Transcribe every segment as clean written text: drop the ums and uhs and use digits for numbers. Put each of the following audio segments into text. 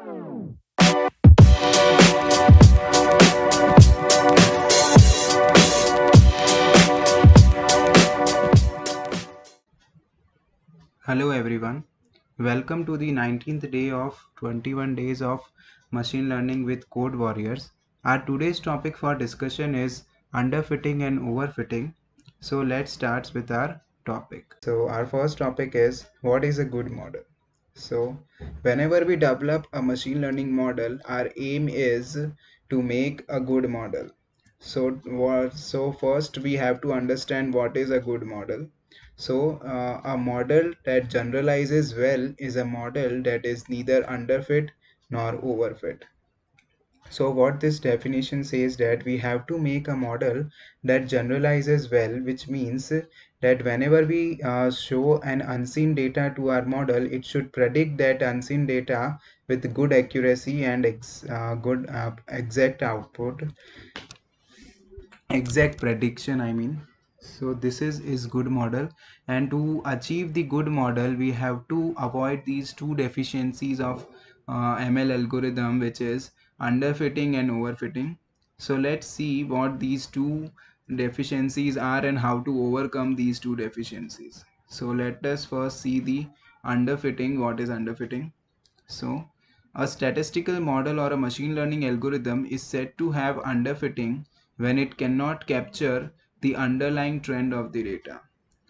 Hello everyone, welcome to the 19th day of 21 days of machine learning with Code Warriors. Our today's topic for discussion is underfitting and overfitting. So let's start with our topic. So our first topic is what is a good model? So whenever we develop a machine learning model, our aim is to make a good model. So first we have to understand what is a good model. A model that generalizes well is a model that is neither underfit nor overfit. So what this definition says that we have to make a model that generalizes well, which means that whenever we show an unseen data to our model, it should predict that unseen data with good accuracy and good exact output, exact prediction, I mean. So this is good model, and to achieve the good model we have to avoid these two deficiencies of ML algorithm, which is underfitting and overfitting. So let's see what these two deficiencies are and how to overcome these two deficiencies. So let us first see the underfitting. What is underfitting? So a statistical model or a machine learning algorithm is said to have underfitting when it cannot capture the underlying trend of the data.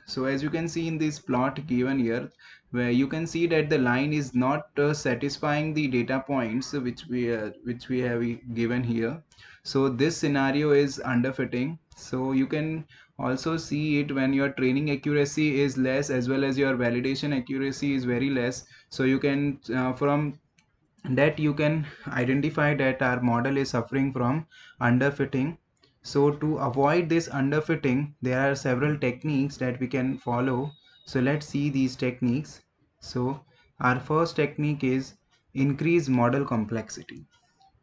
So as you can see in this plot given here, where you can see that the line is not satisfying the data points which we have given here. So this scenario is underfitting. So you can also see it when your training accuracy is less as well as your validation accuracy is very less. So you can from that you can identify that our model is suffering from underfitting. So to avoid this underfitting, there are several techniques that we can follow. So let's see these techniques. So our first technique is increase model complexity.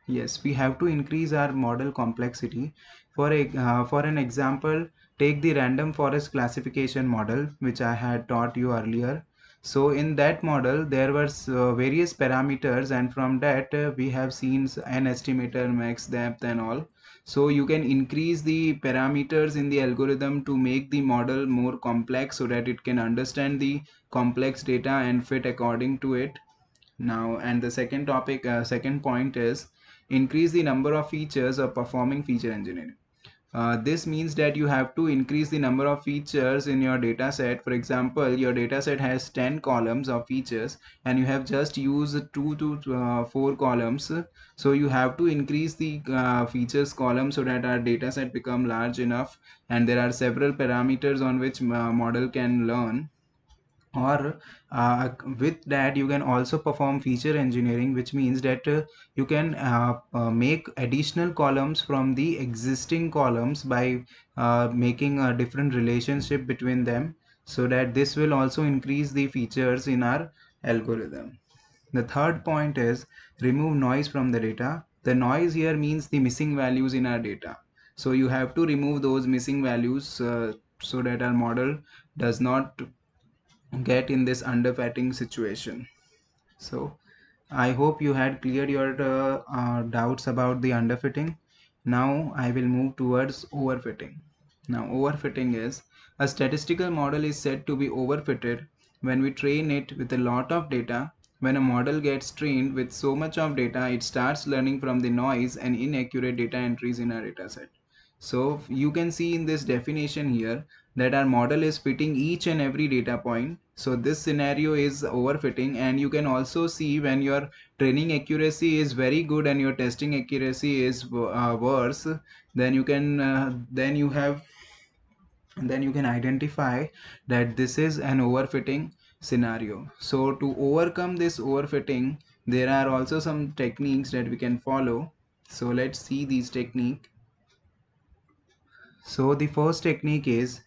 Yes, we have to increase our model complexity. For an example, take the random forest classification model, which I had taught you earlier. So in that model, there were various parameters, and from that we have seen an estimator, max depth, and all. So you can increase the parameters in the algorithm to make the model more complex so that it can understand the complex data and fit according to it. Now, and the second point is increase the number of features of performing feature engineering. This means that you have to increase the number of features in your data set. For example, your data set has 10 columns of features and you have just used 2 to 4 columns. So you have to increase the features column so that our data set become large enough, and there are several parameters on which model can learn. Or with that you can also perform feature engineering, which means that you can make additional columns from the existing columns by making a different relationship between them, so that this will also increase the features in our algorithm. The third point is remove noise from the data. The noise here means the missing values in our data. So you have to remove those missing values so that our model does not get in this underfitting situation. So I hope you had cleared your doubts about the underfitting. Now I will move towards overfitting. Now overfitting is a statistical model is said to be overfitted when we train it with a lot of data. When a model gets trained with so much of data, it starts learning from the noise and inaccurate data entries in our dataset. So you can see in this definition here that our model is fitting each and every data point. So this scenario is overfitting, and you can also see when your training accuracy is very good and your testing accuracy is worse, then you can then you can identify that this is an overfitting scenario. So to overcome this overfitting, there are also some techniques that we can follow. So let's see these techniques. So the first technique is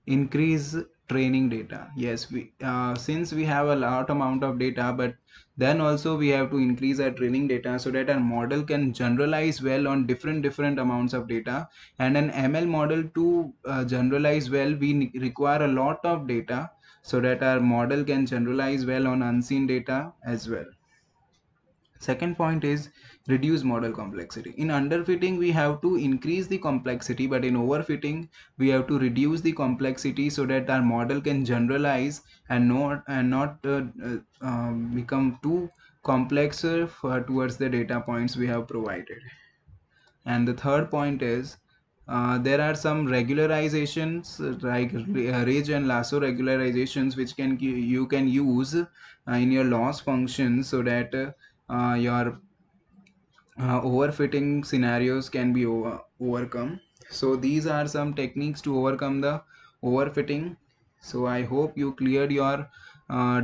increase training data. Yes, we since we have a lot amount of data, but then also we have to increase our training data so that our model can generalize well on different amounts of data. And an ML model to generalize well, we require a lot of data so that our model can generalize well on unseen data as well. Second point is reduce model complexity. In underfitting we have to increase the complexity, but in overfitting we have to reduce the complexity so that our model can generalize and not become too complex towards the data points we have provided. And the third point is there are some regularizations like ridge and lasso regularizations which you can use in your loss functions so that your overfitting scenarios can be overcome. So these are some techniques to overcome the overfitting. So I hope you cleared your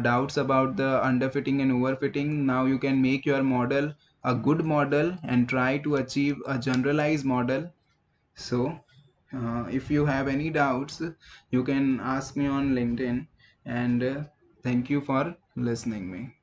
doubts about the underfitting and overfitting. Now you can make your model a good model and try to achieve a generalized model. So if you have any doubts, you can ask me on LinkedIn. And thank you for listening me.